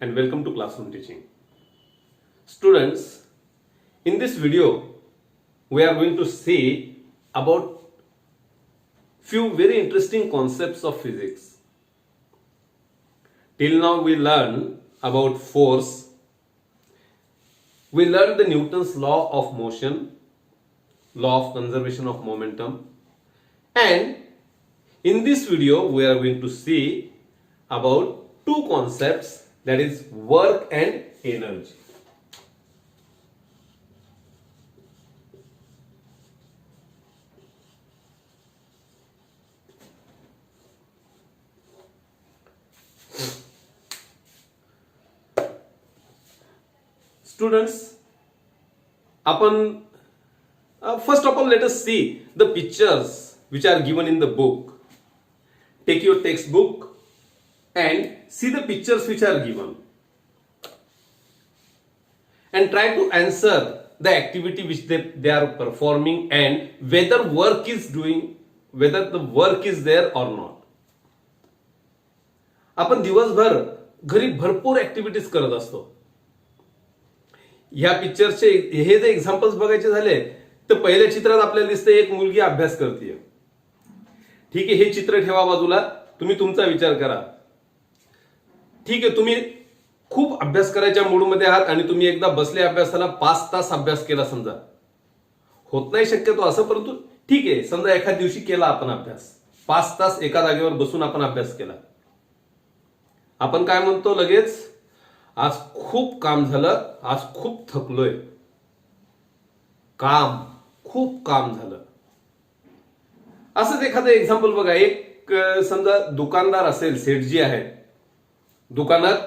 and welcome to Classroom Teaching. Students, in this video, we are going to see about few very interesting concepts of physics. Till now we learned about force, we learned the Newton's law of motion, law of conservation of momentum, and in this video we are going to see about two concepts, that is work and energy. Students, first of all, let us see the pictures which are given in the book. Take your textbook and see the pictures which are given and try to answer the activity which they are performing and whether the work is there or not. आपण दिवसभर घरी भरपूर activities करत असतो. या पिक्चरचे हे जे examples बघायचे झाले तर पहिल्या चित्रात आपल्याला दिसते एक मुलगी अभ्यास करते. ठीक आहे, हे चित्र ठेवा बाजूला, तुम्ही तुमचा विचार करा. ठीक आहे, तुम्ही खूप अभ्यास करायच्या मूडमध्ये आहात आणि तुम्ही एकदा बसले अभ्यासाला 5 तास अभ्यास केला समजा. होत नाही शक्यतो असं, परंतु ठीक आहे, समजा एखाद दिवशी केला आपण अभ्यास, 5 तास एका जागेवर बसून आपण अभ्यास केला. आपण काय म्हणतो लगेच, आज खूप काम झालं, आज खूप थकलोय, खूप काम झालं. असंच एखादं एक्झाम्पल बघा. एक समजा दुकानदार असेल, सेठजी आहे, दुकानात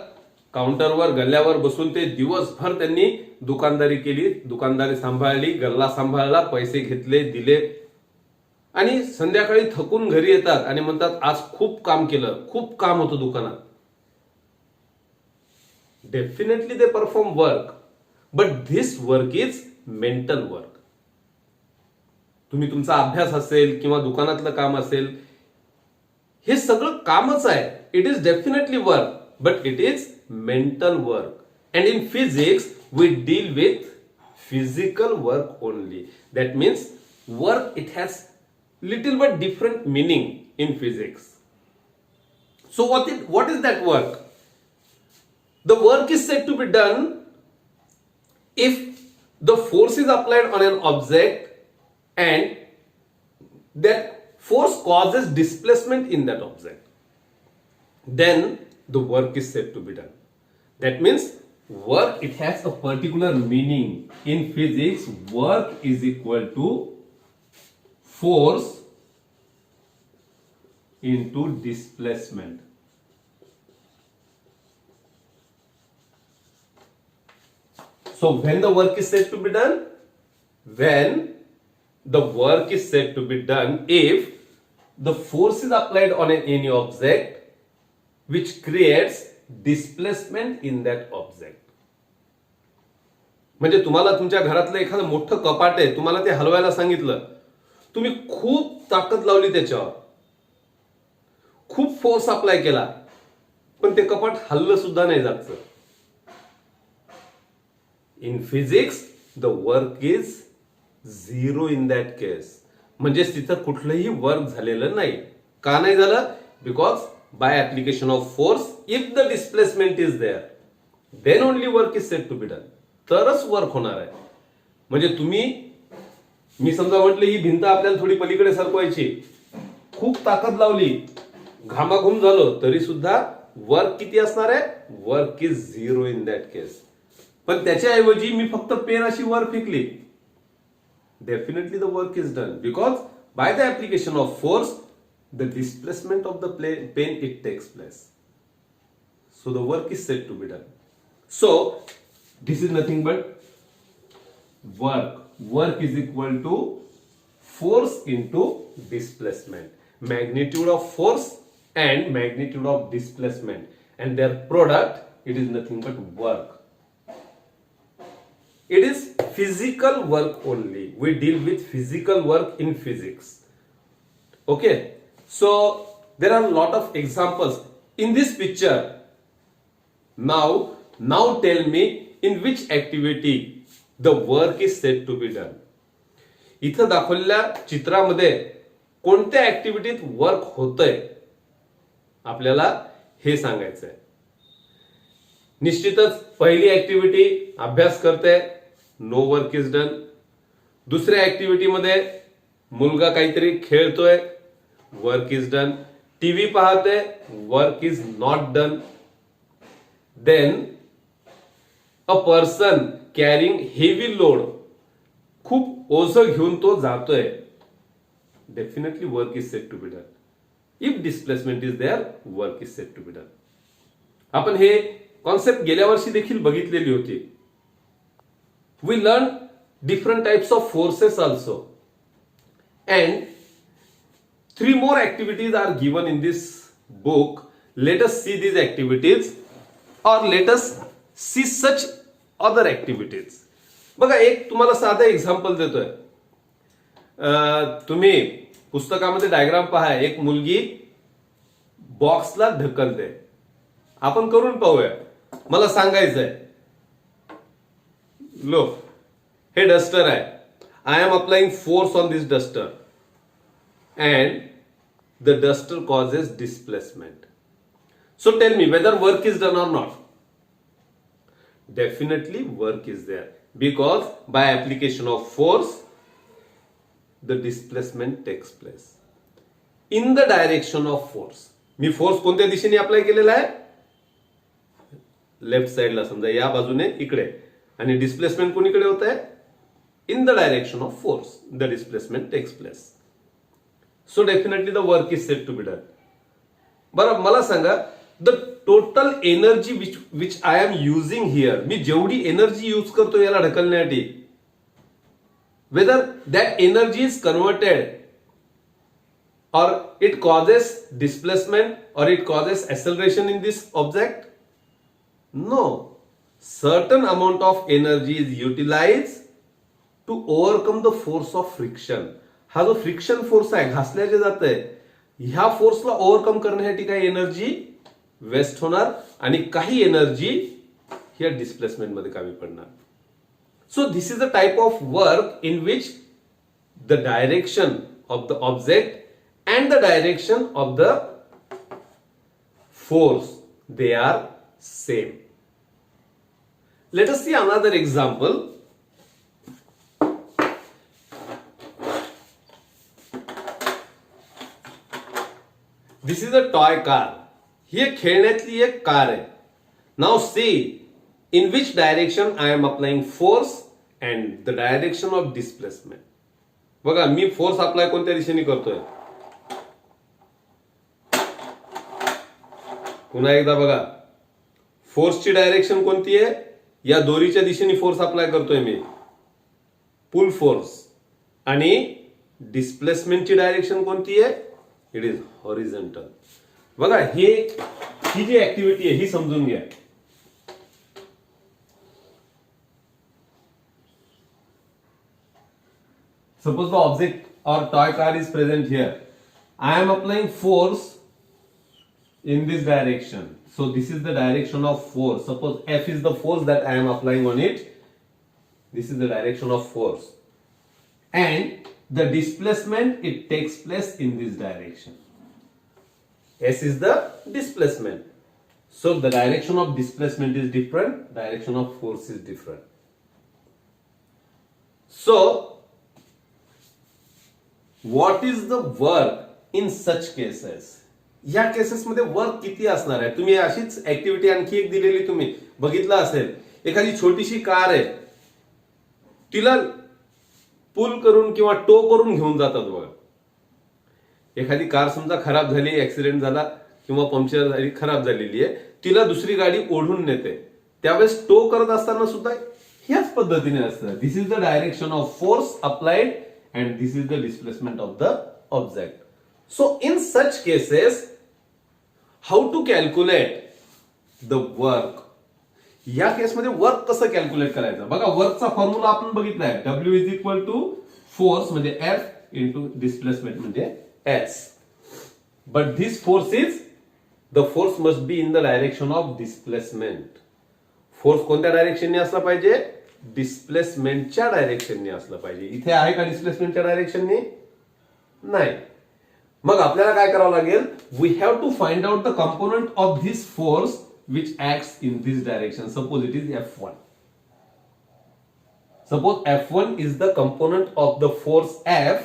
काउंटरवर गल्ल्यावर बसून ते दिवसभर त्यांनी दुकानदारी केली, दुकानदारी सांभाळली, गल्ला सांभाळला, पैसे घेतले, दिले आणि संध्याकाळी थकून घरी येतात आणि म्हणतात आज खूप काम केलं, खूप काम होतं दुकानात. Definitely they perform work, but this work is mental work. तुम्ही तुमचा अभ्यास असेल किंवा दुकानातलं काम असेल, हे सगळं कामच आहे. It is definitely work, but it is mental work. And in physics we deal with physical work only. That means work it has little but different meaning in physics. So what is that work? The work is said to be done if the force is applied on an object and that force causes displacement in that object. Then the work is said to be done. That means work, it has a particular meaning. In physics, work is equal to force into displacement. So when the work is said to be done? When the work is said to be done if the force is applied on any object which creates displacement in that object. म्हणजे तुम्हाला तुमच्या घरातलं एखादं मोठं कपाट आहे, तुम्हाला ते हलवायला सांगितलं, तुम्ही खूप ताकद लावली त्याच्यावर, खूप फोर्स अप्लाय केला, पण ते कपाट हललं सुद्धा नाही जायचं. In physics, the work is zero in that case. म्हणजे तिथं कुठलंही वर्क झालेलं नाही. का नाही झालं? Because by application of force, if the displacement is there, then only work is said to be done. तरच वर्क होणार आहे. म्हणजे मी समजा म्हटलं ही भिंत आपल्याला थोडी पलीकडे सरकवायची, खूप ताकद लावली, घामाघूम झालो, तरी सुद्धा वर्क किती असणार आहे? Work is zero in that case. पण त्याच्याऐवजी मी फक्त पेन अशी वर फेकली, definitely the work is done, because by the application of force the displacement of the pen it takes place. So the work is said to be done. So this is nothing but work. Work is equal to force into displacement. Magnitude of force and magnitude of displacement, and their product, it is nothing but work. It is physical work only. We deal with physical work in physics. Okay, so there are a lot of examples in this picture. Now tell me in which activity the work is said to be done. इथं दाखवलेल्या चित्रामध्ये कोणत्या ऍक्टिव्हिटीत work होतंय आपल्याला हे सांगायचंय. निश्चितच पहिली activity अभ्यास करते, नो वर्क इज डन. दुसऱ्या ऍक्टिव्हिटी मध्ये मुलगा काहीतरी खेळतोय, वर्क इज डन. टीव्ही पाहतोय, work is not done. Then a person carrying heavy load, खूप ओझं घेऊन तो जातोय, definitely work is said to be done. If displacement is there, work is said to be done. आपण हे concept गेल्या वर्षी देखील बघितलेली होती. We learn different types of forces also, and 3 more activities are given in this book. Let us see these activities, or let us see such other activities. बघा, एक तुम्हाला साधं एक्झाम्पल देतोय. तुम्ही पुस्तकामध्ये डायग्राम पहा. एक मुलगी बॉक्सला ढकलते. आपण करून पाहूया. मला सांगायचंय, लो हे डस्टर आहे. I am applying force on this duster and the duster causes displacement. So tell me whether work is done or not. Definitely work is there, because by application of force the displacement takes place in the direction of force. Me force कोणत्या दिशेने apply केलेला आहे? Left साइडला, समजा या बाजूने इकडे, आणि डिस्प्लेसमेंट कोणीकडे होत आहे? In the direction of force the displacement takes place. So definitely the work is said to be done. बरं, मला सांगा, the total energy which I am using here, मी जेवढी एनर्जी यूज करतो याला ढकलण्यासाठी, whether that energy is converted or it causes displacement or it causes acceleration in this object? No. Certain amount of energy is utilized to overcome the force of friction. हा जो friction force आहे, घासल्याचे जात आहे, ह्या फोर्सला overcome करण्यासाठी काही energy waste होणार आणि काही एनर्जी ह्या डिस्प्लेसमेंट मध्ये कमी पडणार. So this is a type of work in which the direction of the object and the direction of the force, they are same. Let us see another example. This is a toy car. ही खेळण्यातली एक car आहे. Now see in which direction I am applying force and the direction of displacement. बघा, मी force apply कोणत्या दिशेने करतोय? पुन्हा एकदा बघा, फोर्सची डायरेक्शन कोणती आहे? या दोरीच्या दिशेने फोर्स अप्लाय करतोय मी, पुल फोर्स. आणि डिस्प्लेसमेंटची डायरेक्शन कोणती आहे? It is horizontal. बघा, ही जी ऍक्टिव्हिटी आहे ही समजून घ्या. सपोज द ऑब्जेक्ट और toy car is present here. I am applying force in this direction. So this is the direction of force. Suppose F is the force that I am applying on it. This is the direction of force. And the displacement, it takes place in this direction. S is the displacement. So the direction of displacement is different, direction of force is different. So what is the work in such cases? या cases मध्ये work किती असणार आहे? तुम्ही अशीच activity आणखी एक दिलेली तुम्ही बघितला असेल. एखादी छोटीशी कार आहे, तिला पुल करून किंवा टो करून घेऊन जातात बघा. एखादी कार समजा खराब झाली, ऍक्सिडेंट झाला किंवा पंक्चर झाली, खराब झालेली आहे, तिला दुसरी गाडी ओढून नेते. त्यावेळेस टो करत असताना सुद्धा ह्याच पद्धतीने असतं. This is the direction of force applied and this is the displacement of the object. So in such cases, how to calculate the work? या केसमध्ये वर्क कसं कॅल्क्युलेट करायचं? बघा, वर्कचा फॉर्म्युला आपण बघितलाय. W is equal to force म्हणजे F into displacement म्हणजे S. But this force is the force must be in the direction of displacement. Force कोणत्या डायरेक्शनने असला पाहिजे? डिस्प्लेसमेंटच्या डायरेक्शनने असलं पाहिजे. इथे आहे का डिस्प्लेसमेंटच्या डायरेक्शनने? नाही. मग आपल्याला काय करावं लागेल? We have to find out the component of this force which acts in this direction. Suppose it is F1. Suppose F1 is the component of the force F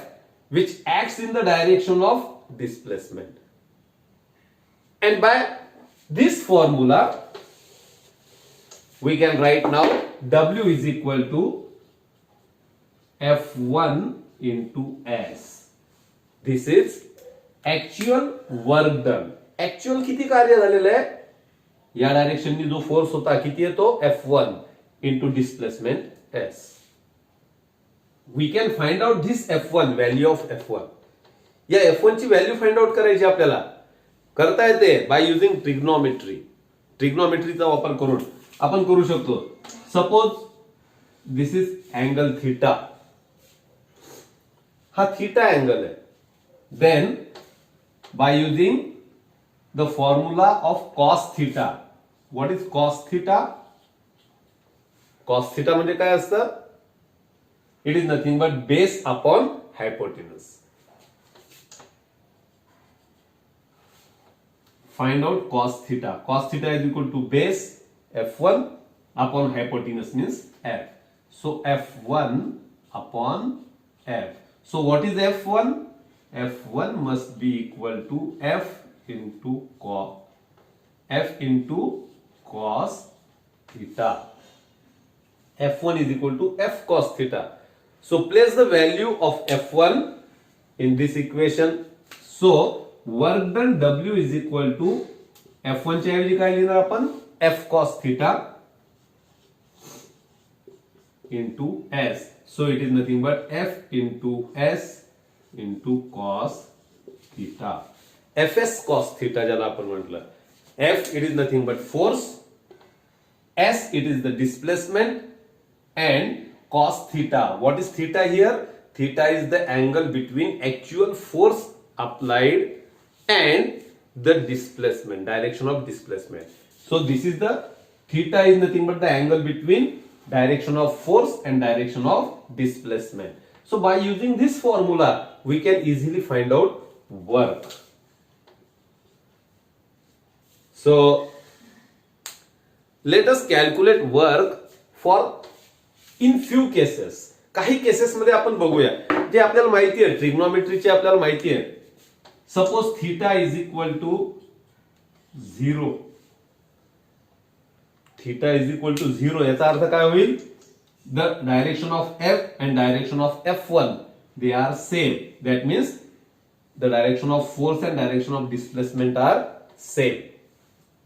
which acts in the direction of displacement. And by this formula, we can write now W is equal to F1 into S. This is actual work done. Actual किती कार्य झालेलं आहे? या डायरेक्शननी जो force होता किती येतो? F1 into displacement S. We can find out this F1, value of F1. या F1 ची व्हॅल्यू फाइंड आउट करायची आपल्याला. करता येते बाय युजिंग ट्रिग्नोमेट्री. ट्रिग्नोमेट्रीचा वापर करून आपण करू शकतो. Suppose this is angle theta. हा थीटा अँगल आहे. Then by using the formula of cos theta. What is cos theta? Cos theta म्हणजे काय असतं? It is nothing but base upon hypotenuse. Find out cos theta. Cos theta is equal to base F1 upon hypotenuse means F. So F1 upon F. So what is F1? F1 must be equal to F into cos theta. F1 is equal to F cos theta. So place the value of F1 in this equation. So work done W is equal to F1 च्या ऐवजी काय लिहिणार आपण? F cos theta into S. So it is nothing but F into S into cos theta. Fs cos theta ज्याला आपण म्हटलं. F it is nothing but force. S it is the displacement and cos theta. What is theta here? Theta is the angle between actual force applied and the displacement, direction of displacement. So this is the theta is nothing but the angle between direction of force and direction of displacement. So by using this formula, we can easily find out work. So let us calculate work for in few cases. काही cases मध्ये आपण बघूया जे आपल्याला माहिती आहे. ट्रिग्नोमेट्रीची आपल्याला माहिती आहे. Suppose theta is equal to 0. Theta is equal to 0 याचा अर्थ काय होईल? The direction of F and direction of F1 they are same. That means the direction of force and direction of displacement are same.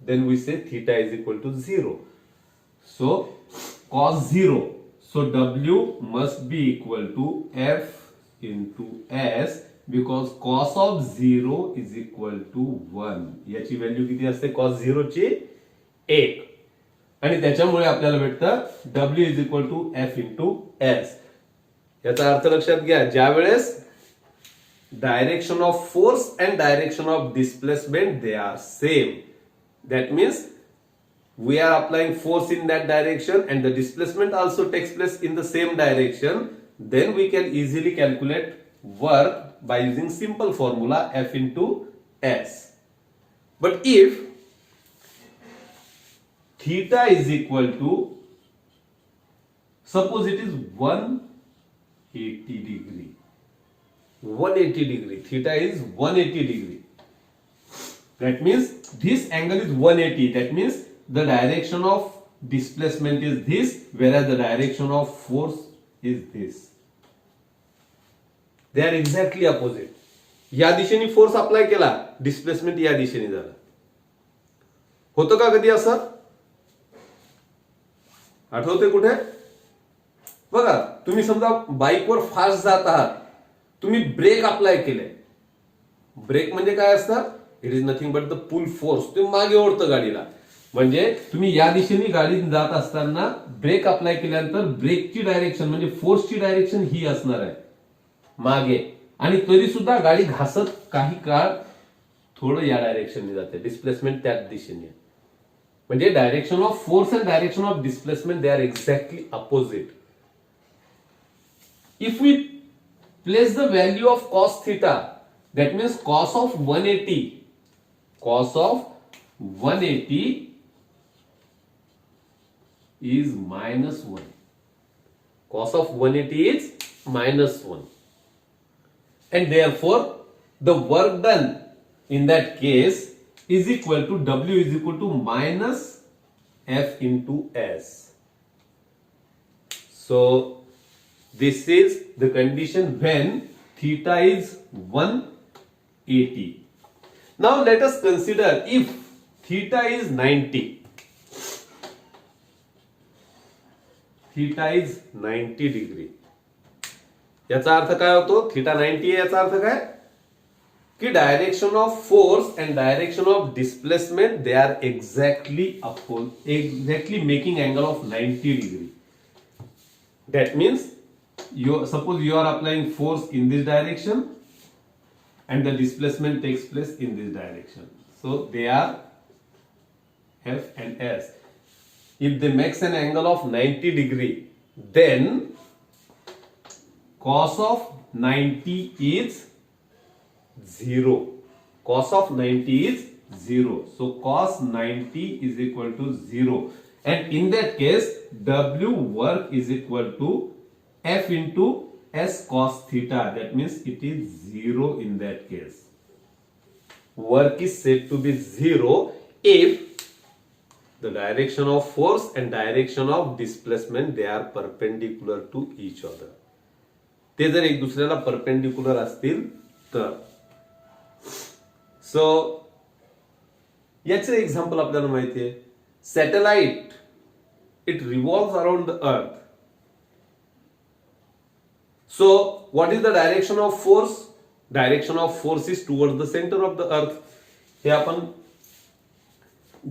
Then we say theta is equal to 0. So cos 0. So W must be equal to F into S because cos of 0 is equal to 1. याची value किती असते? cos 0 ची 1. आणि त्याच्यामुळे आपल्याला भेटतं W is equal to F into S. याचा अर्थ लक्षात घ्या. ज्या वेळेस direction of force and direction of displacement they are same. That means we are applying force in that direction and the displacement also takes place in the same direction. Then we can easily calculate work by using simple formula F into S. But if theta is equal to, suppose it is 180 degree. 180 degree. Theta is 180 degree. That means this angle is 180. That means the direction of displacement is this, whereas the direction of force is this. They are exactly opposite. या दिशेने force apply केला, displacement या दिशेने झालं. होतं का कधी असं? आठवते कुठे? बघा, तुम्ही समजा बाईकवर फास्ट जात आहात, तुम्ही ब्रेक अप्लाय केले. ब्रेक म्हणजे काय असतं? It is nothing but the pull force. तुम्ही मागे ओढतं गाडीला. म्हणजे तुम्ही या दिशेने गाडी जात असताना ब्रेक अप्लाय केल्यानंतर ब्रेकची डायरेक्शन म्हणजे फोर्सची डायरेक्शन ही असणार आहे मागे. आणि तरी सुद्धा गाडी घासत काही काळ थोडं या डायरेक्शनने जाते, डिस्प्लेसमेंट त्याच दिशेने. म्हणजे direction of force and direction of displacement they are exactly opposite. If we place the value of cos theta, that means cos of 180 is minus 1. Cos of 180 is minus 1. And therefore, the work done in that case is equal to W is equal to minus F into S. So, this is the condition when theta is 180. Now let us consider if theta is 90. Theta is 90 degree. याचा अर्थ काय होतो? Theta 90 याचा अर्थ काय की direction of force and direction of displacement they are exactly making angle of 90 degree. That means suppose you are applying force in this direction and the displacement takes place in this direction. So they are F and S. If they makes an angle of 90 degree, then cos of 90 is 0. Cos of 90 is 0. So cos 90 is equal to 0. And in that case, W work is equal to F into S cos theta. That means it is 0 in that case. Work is said to be 0 if the direction of force and direction of displacement they are perpendicular to each other. ते जर एक दुसऱ्याला perpendicular असतील तर. सो याचे example आपल्याला माहिती आहे. Satellite it revolves around the earth. So what is the direction of force? Direction of force is towards the center of the earth. हे आपण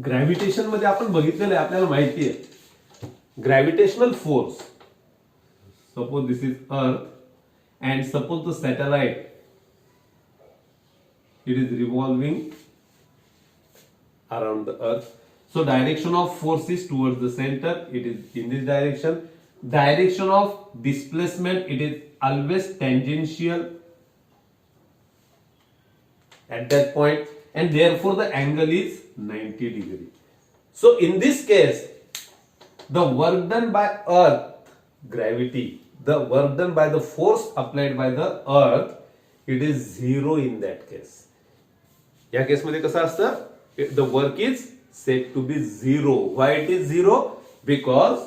ग्रॅव्हिटेशन मध्ये आपण बघितलेलं आहे, आपल्याला माहिती आहे. Gravitational force, suppose this is earth and suppose the satellite it is revolving around the earth. So direction of force is towards the center, it is in this direction. Direction of displacement it is always tangential at that point, and therefore the angle is 90 degree. So in this case, the work done by earth, gravity, the work done by the force applied by the earth, it is 0 in that case. या case मध्ये कसं असतं? The work is said to be 0. Why it is 0? Because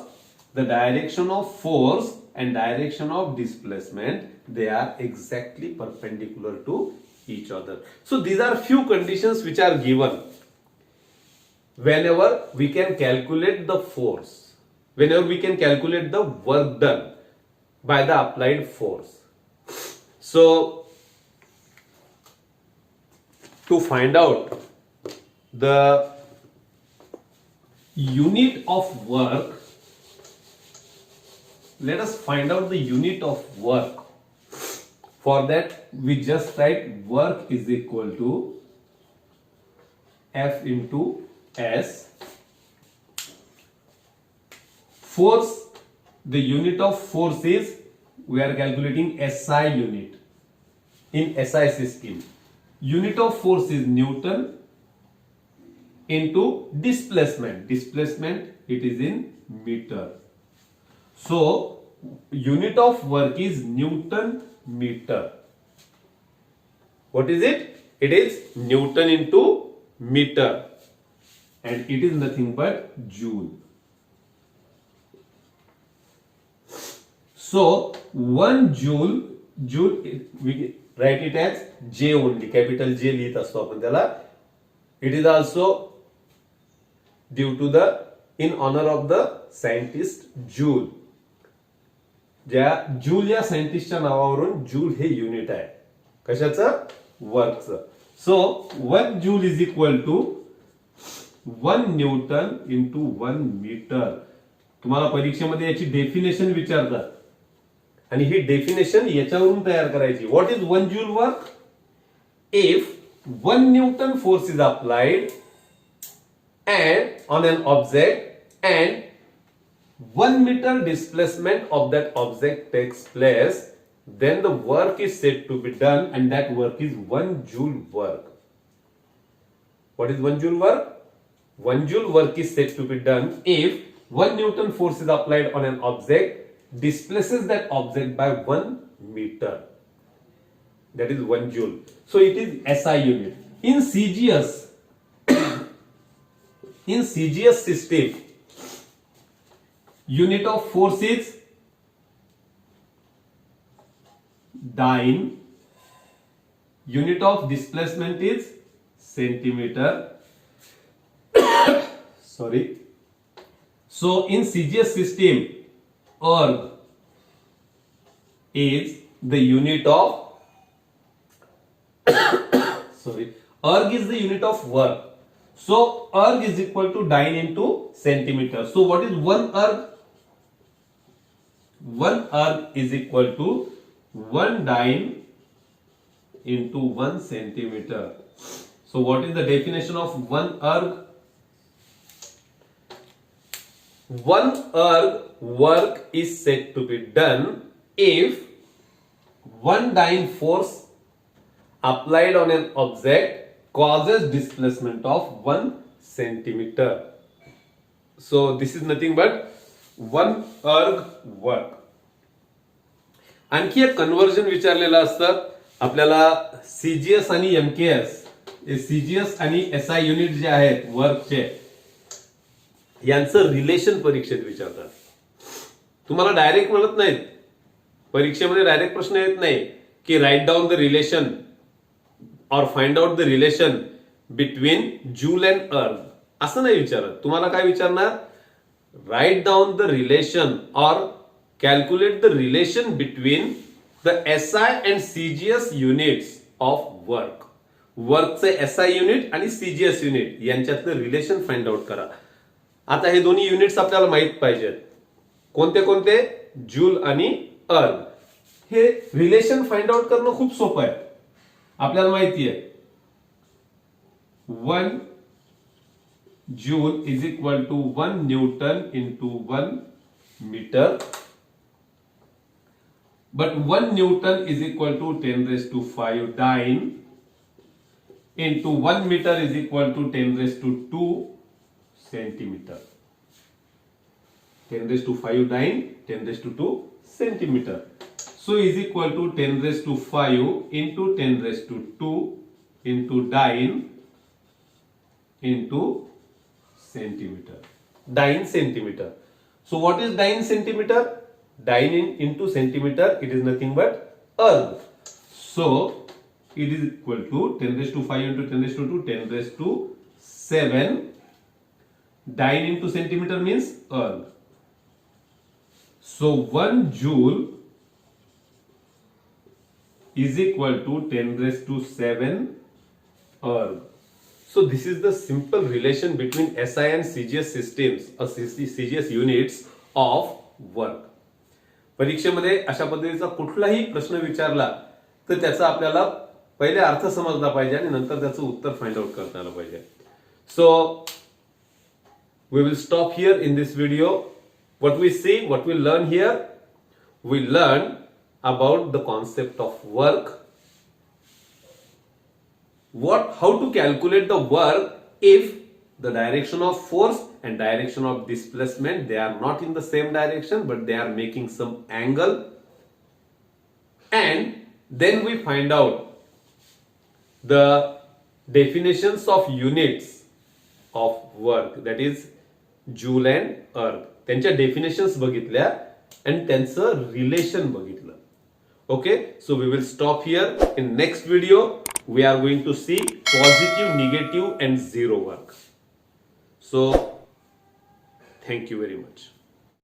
the direction of force and direction of displacement they are exactly perpendicular to each other. So these are few conditions which are given whenever we can calculate the force, whenever we can calculate the work done by the applied force. So to find out the unit of work, let us find out the unit of work. For that we just write work is equal to F into S. Force, the unit of force is, we are calculating SI unit in SI system. Unit of force is Newton into displacement. Displacement it is in meter. So unit of work is Newton meter. What is it? It is Newton into meter, and it is nothing but joule. So 1 joule, we write it as J only, capital J लिहित असतो आपण त्याला. It is also due to the, in honor of the scientist Joule. ज्या Joule या सायंटिस्टच्या नावावरून joule हे unit आहे कशाचं? वर्कचं. So 1 joule is equal to 1 newton into 1 metre. तुम्हाला परीक्षेमध्ये याची डेफिनेशन विचारतात आणि ही डेफिनेशन याच्यावरून तयार करायची. What is 1 joule work? If 1 Newton force is applied and on an object and 1 meter displacement of that object takes place, then the work is said to be done and that work is 1 joule work. What is 1 joule work? 1 joule work is said to be done if 1 Newton force is applied on an object, displaces that object by 1 meter. That is 1 joule. So it is SI unit. In CGS, in CGS system, unit of force is dyne, unit of displacement is centimeter. Sorry. So in CGS system, erg is the unit of erg is the unit of work. So erg is equal to dyne into centimeter. So what is 1 erg? 1 erg is equal to 1 dyne into 1 centimeter. So what is the definition of 1 erg? 1 erg work is said to be done if 1 dyne force applied on an object causes displacement of 1 centimeter. So this is nothing but 1 erg work. आणखी एक conversion विचारलेलं असतं आपल्याला CGS आणि MKS, CGS आणि SI unit जे आहेत वर्कचे, यांचं relation परीक्षेत विचारतात. तुम्हाला डायरेक्ट म्हणत नाहीत, परीक्षेमध्ये डायरेक्ट प्रश्न येत नाही की राईट डाऊन द रिलेशन और find out the relation between joule and erg, असं नाही विचारत. तुम्हाला काय विचारणार? राईट डाऊन द रिलेशन और calculate the relation between the SI and CGS units of work. वर्कचे एसआय युनिट आणि सीजीएस युनिट यांच्यातलं रिलेशन फाइंड आउट करा. आता हे दोन्ही युनिट्स आपल्याला माहित पाहिजेत. कोणते कोणते? जूल आणि अर्ग. हे रिलेशन फाइंड आउट करणं खूप सोपं आहे. आपल्याला माहिती आहे 1 joule is equal to 1 newton into 1 metre. But 1 Newton is equal to 10 raised to 5 dyne into 1 meter is equal to 10 raised to 2 centimeter. 10 raised to 5 dyne, 10 raised to 2 centimeter. So is equal to 10 raised to 5 into 10 raised to 2 into dyne into centimeter. Dyne centimeter. So what is dyne centimeter? Dyne into centimeter, it is nothing but erg. So it is equal to 10 raised to 5 into 10 raised to 2, 10 raised to 7. Dyne into centimeter means erg. So 1 joule is equal to 10 raised to 7 erg. So this is the simple relation between SI and CGS systems or CGS units of work. परीक्षेमध्ये अशा पद्धतीचा कुठलाही प्रश्न विचारला तर त्याचा आपल्याला पहिले अर्थ समजला पाहिजे आणि नंतर त्याचं उत्तर फाइंड आउट करता आलं पाहिजे. So we will stop here in this video. What we see, what we learn here, we learn about the concept of work, how to calculate the work if the direction of force and direction of displacement, they are not in the same direction but they are making some angle. And then we find out the definitions of units of work, that is joule and erg. त्यांच्या definitions बघितल्या and त्यांचं relation बघितलं. Okay, so we will stop here. In next video we are going to see positive, negative and zero work. So thank you very much.